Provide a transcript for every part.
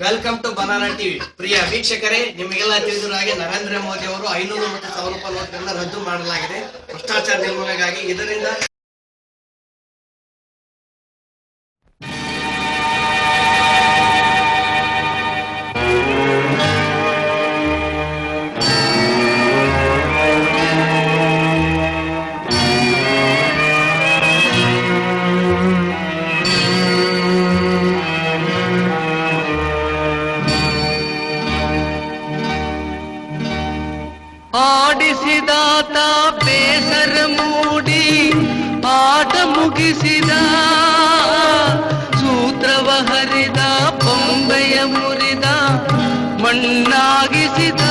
Welcome to banana TV. ಪ್ರಿಯ ವೀಕ್ಷಕರೇ, ನಿಮಗೆಲ್ಲ ತಿಳಿದಿರುವ ಹಾಗೆ ನರೇಂದ್ರ ಮೋದಿ ಅವರು 500 ಮತ್ತು 1000 ರೂಪಾಯಿ ನೋಟ್ಗಳನ್ನು ರದ್ದು ಮಾಡಲಾಗಿದೆ ಭ್ರಷ್ಟಾಚಾರ ನಿರ್ಮೂಲನೆಗಾಗಿ. ಇದರಿಂದ ಆಡಿಸಿದಾತ ಬೇಸರ ಮೂಡಿ ಆಟ ಮುಗಿಸಿದ, ಸೂತ್ರವ ಹರಿದ ಬೊಂಬೆಯ ಮುರಿದ ಮಣ್ಣಾಗಿಸಿದ.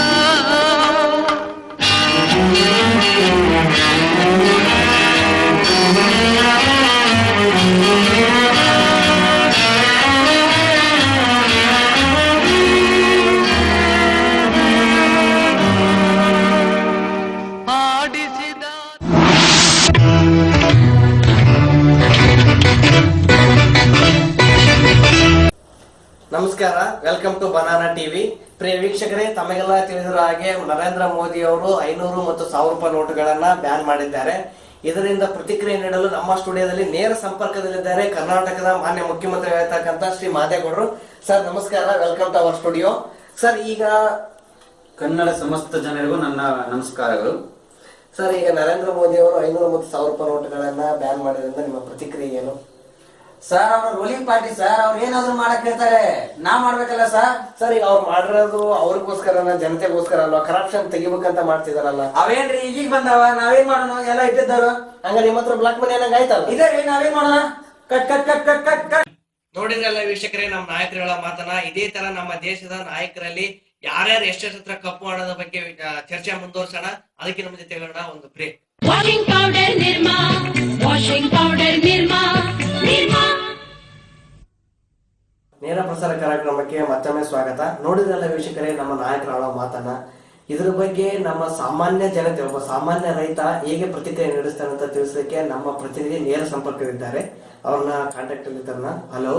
ನಮಸ್ಕಾರ, ವೆಲ್ಕಮ್ ಟು ಬನಾನಾ ಟಿವಿ. ಪ್ರಿಯ ವೀಕ್ಷಕರೇ, ತಮಗೆಲ್ಲ ತಿಳಿದಿರೋ ಹಾಗೆ ನರೇಂದ್ರ ಮೋದಿ ಅವರು 500 ಮತ್ತು 1000 ರೂಪಾಯಿ ನೋಟುಗಳನ್ನ ಬ್ಯಾನ್ ಮಾಡಿದ್ದಾರೆ. ಇದರಿಂದ ಪ್ರತಿಕ್ರಿಯೆ ನೀಡಲು ನಮ್ಮ ಸ್ಟುಡಿಯೋದಲ್ಲಿ ನೇರ ಸಂಪರ್ಕದಲ್ಲಿದ್ದಾರೆ ಕರ್ನಾಟಕದ ಮಾನ್ಯ ಮುಖ್ಯಮಂತ್ರಿ ಆಗಿರ್ತಕ್ಕಂಥ ಶ್ರೀ ಮಾದೇಗೌಡರು. ಸರ್ ನಮಸ್ಕಾರ, welcome to our studio. Sir, ಈಗ ಕನ್ನಡ ಸಮಸ್ತ ಜನರಿಗೂ ನನ್ನ ನಮಸ್ಕಾರಗಳು. ಸರ್, ಈಗ ನರೇಂದ್ರ ಮೋದಿ ಅವರು 500 ಮತ್ತು 1000 ರೂಪಾಯಿ ನೋಟುಗಳನ್ನ ಬ್ಯಾನ್ ಮಾಡಿದ್ರಿಂದ ನಿಮ್ಮ ಪ್ರತಿಕ್ರಿಯೆ ಏನು? ಸರ್, ಅವ್ರ ರೂಲಿಂಗ್ ಪಾರ್ಟಿ ಸರ್, ಅವ್ರು ಏನಾದ್ರು ಮಾಡಕ್ ಹೇಳ್ತಾರೆ, ನಾವ್ ಮಾಡ್ಬೇಕಲ್ಲ ಸರ್. ಸರ್, ಈಗ ಅವ್ರು ಮಾಡಿರೋದು ಅವ್ರಿಗೋಸ್ಕರ ಜನತೆಗೋಸ್ಕರ ಅಲ್ವಾ? ಕರಪ್ಷನ್ ತೆಗಿಬೇಕಂತ ಮಾಡ್ತಿದಾರಲ್ಲ. ಅವೇನ್ರಿ ಈಗೀಗ ಬಂದಾವ, ನಾವೇನ್ ಮಾಡೋಣ? ಎಲ್ಲ ಇಟ್ಟಿದ್ದಾರು. ಹಂಗ ನಿಮ್ಮ ಹತ್ರ ಬ್ಲಾಕ್ ಮನಿ ಅನ್ನಂಗ ಆಯ್ತಲ್ಲ. ಇದೇ ನಾವೇನ್ ಮಾಡೋಣ? Cut cut cut cut cut cut. ನೋಡಿದ್ರಲ್ಲ ವೀಕ್ಷಕರೇ, ನಮ್ಮ ನಾಯಕರುಗಳ ಮಾತನ್ನ. ಇದೇ ತರ ನಮ್ಮ ದೇಶದ ನಾಯಕರಲ್ಲಿ ಯಾರ್ಯಾರು ಎಷ್ಟೆಷ್ಟು ಹತ್ರ ಕಪ್ಪು ಹಣದ ಬಗ್ಗೆ ಚರ್ಚೆ ಮುಂದುವರ್ಸೋಣ. ಅದಕ್ಕೆ ನಮ್ಮ ಜೊತೆ ಹೇಳೋಣ ಒಂದು break. Washing powder Nirma, washing powder Nirma, Nirma. ನೇರ ಪ್ರಸಾರ ಕಾರ್ಯಕ್ರಮಕ್ಕೆ ಮತ್ತೊಮ್ಮೆ ಸ್ವಾಗತ. ನೋಡಿದ್ರಲ್ಲ ವೀಕ್ಷಕರೇ, ನಮ್ಮ ನಾಯಕರ ಮಾತನ್ನ. ಇದ್ರ ಬಗ್ಗೆ ನಮ್ಮ ಸಾಮಾನ್ಯ ಜನತೆ, ಒಬ್ಬ ಸಾಮಾನ್ಯ ರೈತ ಹೇಗೆ ಪ್ರತಿಕ್ರಿಯೆ ನೀಡಿಸ್ತಾನೆ ಅಂತ ತಿಳಿಸಲಿಕ್ಕೆ ನಮ್ಮ ಪ್ರತಿನಿಧಿ ನೇರ ಸಂಪರ್ಕವಿದ್ದಾರೆ. ಅವ್ರನ್ನ ಕಾಂಟ್ಯಾಕ್ಟ್ ಅಲ್ಲಿ ತರೋಣ. ಹಲೋ.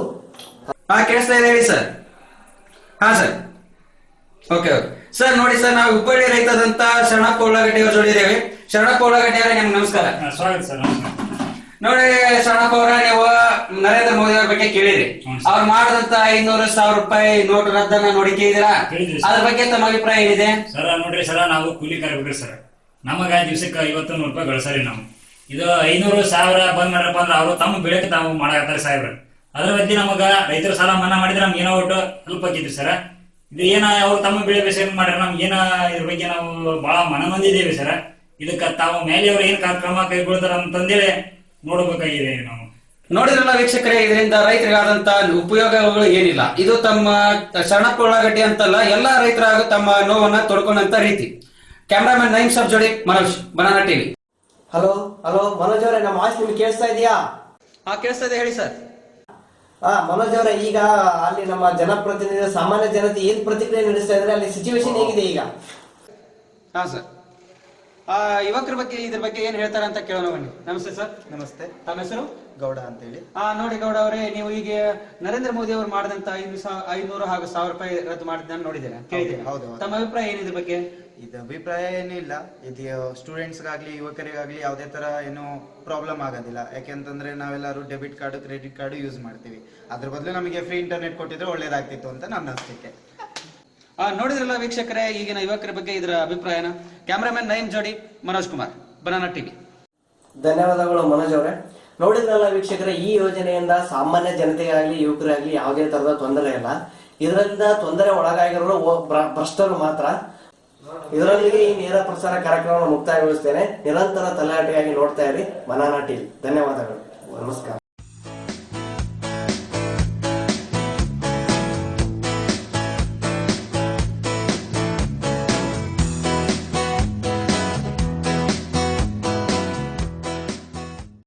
ಕೇಳಿಸ್ತಾ ಇದೆ ಹೇಳಿ ಸರ್. ಹಾ ಸರ್, ಓಕೆ ಸರ್. ನೋಡಿ ಸರ್, ನಾವು ಹುಬ್ಬಳ್ಳಿ ರೈತದಂತ ಶರಣಪ್ಪ ಉಳ್ಳಾಗಡ್ಡಿ ಅವ್ರ ಜೋಡಿದ್ದೇವೆ. ಶರಣಪ್ಪ ಉಳ್ಳಾಗಡ್ಡಿ ಅವರೇ, ನಿಮ್ಗೆ ನಮಸ್ಕಾರ. ಸ್ವಾಗತ ಸರ್. ನೋಡಿ ಶರಣಪ್ಪ ಅವರ, ನೀವು ನರೇಂದ್ರ ಮೋದಿ ಅವ್ರ ಬಗ್ಗೆ ಕೇಳಿರಿ. ಅವ್ರು ಮಾಡಿದಂತ 500-1000 ರೂಪಾಯಿ ನೋಟ್ ರದ್ದನ್ನ ನೋಡಿ ಕೇಳಿದಿರಾ? ಅದ್ರ ಬಗ್ಗೆ ತಮ್ಮ ಅಭಿಪ್ರಾಯ ಏನಿದೆ? ಸರ್ ನೋಡ್ರಿ ಸರ್, ನಾವು ಕೂಲಿ ಕಾರ್ಮಿಕರು ಸರ್. ನಮಗ ದಿವಸಕ್ಕೆ 51 ರೂಪಾಯಿ ಗಳಿಸರಿ. ನಾವು ಇದು 500-1000 ಬಂದ್ ಮಾಡ್ರಪ್ಪ ಅಂದ್ರೆ ಅವರು ತಮ್ಮ ಬೆಳೆಗೆ ತಾವು ಮಾಡಾಕತ್ತಾರೆ ಸಾಹೇಬ್ರ. ಅದ್ರ ಬಗ್ಗೆ ನಮಗ ರೈತರ ಸಾಲ ಮನ್ನಾ ಮಾಡಿದ್ರೆ ನಮ್ಗೆ ಏನೋ ಒಟ್ಟು ಹೆಲ್ಪ್ ಆಗಿದ್ರಿ ಸರ್. ಇದು ಏನ ಅವ್ರು ತಮ್ಮ ಬೆಳೆ ಬೇಸಾಯ ಮಾಡ್ರೆ ನಮ್ಗೆ ಏನ ಇದ್ರ ಬಗ್ಗೆ ನಾವು ಬಹಳ ಮನಮಂದಿದ್ದೇವೆ ಸರ್. ಇದಕ್ಕ ತಾವು ಮೇಲೆ ಅವ್ರು ಏನ್ ಕ್ರಮ ಕೈಗೊಳ್ತಾರ ಅಂತಂದೇಳಿ ನೋಡ್ಬೇಕಾಗಿದೆ ನಾವು. ನೋಡಿದ್ರಲ್ಲ ವೀಕ್ಷಕರೇ, ಇದರಿಂದ ರೈತರಿಗಾದಂತ ಉಪಯೋಗಗಳು ಏನಿಲ್ಲ. ಇದು ತಮ್ಮ ಶರಣಪ್ಪ ಉಳ್ಳಾಗಡ್ಡಿ ಅಂತಲ್ಲ, ಎಲ್ಲಾ ರೈತರಾಗ ತಮ್ಮ ನೋವನ್ನ ತೊಡ್ಕೊಂಡಂತ ರೀತಿ. ಕ್ಯಾಮ್ರಾಮನ್ ನೈಮ್ ಸಬ್ ಜೋಡಿ Manoj, banana TV. Hello hello, Manoj ಅವರೇ, ನಮ್ಮ ವಾಯ್ಸ್ ನಿಮ್ಗೆ ಕೇಳಿಸ್ತಾ ಇದೆಯಾ? ಹಾ, ಕೇಳಿಸ್ತಾ ಇದೆ, ಹೇಳಿ ಸರ್. ಮನೋಜ್ ಅವರೇ, ಈಗ ಅಲ್ಲಿ ನಮ್ಮ ಜನಪ್ರತಿನಿಧಿ ಸಾಮಾನ್ಯ ಜನತೆ ಏನ್ ಪ್ರತಿಕ್ರಿಯೆ ನಡೆಸ್ತಾ ಇದ್ರೆ ಅಲ್ಲಿ ಸಿಚುವೇಶನ್ ಹೇಗಿದೆ ಈಗ? ಹಾ ಸರ್, ಯುವಕರ ಬಗ್ಗೆ ಇದ್ರ ಬಗ್ಗೆ ಏನ್ ಹೇಳ್ತಾರ ಅಂತ ಕೇಳೋಣ ಬನ್ನಿ. ನಮಸ್ತೆ ಸರ್. ನಮಸ್ತೆ. ತಮ್ಮ ಹೆಸರು? ಗೌಡ ಅಂತ ಹೇಳಿ. ನೋಡಿ ಗೌಡ ಅವರೇ, ನೀವು ಈಗ ನರೇಂದ್ರ ಮೋದಿ ಅವರು ಮಾಡಿದಂತ 500 ಹಾಗೂ 1000 ರೂಪಾಯಿ ರದ್ದು ಮಾಡಿದ್ದನ್ನು ನೋಡಿದ್ದೇನೆ, ಕೇಳಿದ್ದೇನೆ. ಹೌದು. ತಮ್ಮ ಅಭಿಪ್ರಾಯ ಏನಿದೆ ಬಗ್ಗೆ? ಇದು ಅಭಿಪ್ರಾಯ ಏನಿಲ್ಲ. ಇದು ಸ್ಟೂಡೆಂಟ್ಸ್ಗಾಗ್ಲಿ ಯುವಕರಿಗಾಗ್ಲಿ ಯಾವುದೇ ತರ ಏನು ಪ್ರಾಬ್ಲಮ್ ಆಗೋದಿಲ್ಲ. ಯಾಕೆಂತಂದ್ರೆ ನಾವೆಲ್ಲರೂ debit card, credit card use ಮಾಡ್ತೀವಿ. ಅದ್ರ ಬದಲು ನಮಗೆ ಫ್ರೀ ಇಂಟರ್ನೆಟ್ ಕೊಟ್ಟಿದ್ರೆ ಒಳ್ಳೇದಾಗ್ತಿತ್ತು ಅಂತ ನನ್ನ ಅನಿಸಿಕೆ. ನೋಡಿದ್ರಲ್ಲ ವೀಕ್ಷಕರೇ, ಈಗಿನ ಯುವಕರ ಬಗ್ಗೆ ಇದರ ಅಭಿಪ್ರಾಯನ. ಕ್ಯಾಮ್ರಾಮನ್ ನೈಮ್ ಜೋಡಿ ಮನೋಜ್ ಕುಮಾರ್, ಬನಾನಾ ಟಿವಿ. ಧನ್ಯವಾದಗಳು ಮನೋಜ್ ಅವರೇ. ನೋಡಿದ್ರಲ್ಲ ವೀಕ್ಷಕರೇ, ಈ ಯೋಜನೆಯಿಂದ ಸಾಮಾನ್ಯ ಜನತೆಗಾಗ್ಲಿ ಯುವಕರಾಗ್ಲಿ ಯಾವುದೇ ತರದ ತೊಂದರೆ ಇಲ್ಲ. ಇದರಿಂದ ತೊಂದರೆ ಒಳಗಾಗಿರೋ ಭ್ರಷ್ಟರು ಮಾತ್ರ. ಇದರೊಂದಿಗೆ ಈ ನೇರ ಪ್ರಸಾರ ಕಾರ್ಯಕ್ರಮವನ್ನು ಮುಕ್ತಾಯಗೊಳಿಸ್ತೇನೆ. ನಿರಂತರ ತಲೆಹಾಟಿಯಾಗಿ ನೋಡ್ತಾ ಇರಿ ಬನಾನಾ ಟಿವಿ. ಧನ್ಯವಾದಗಳು, ನಮಸ್ಕಾರ.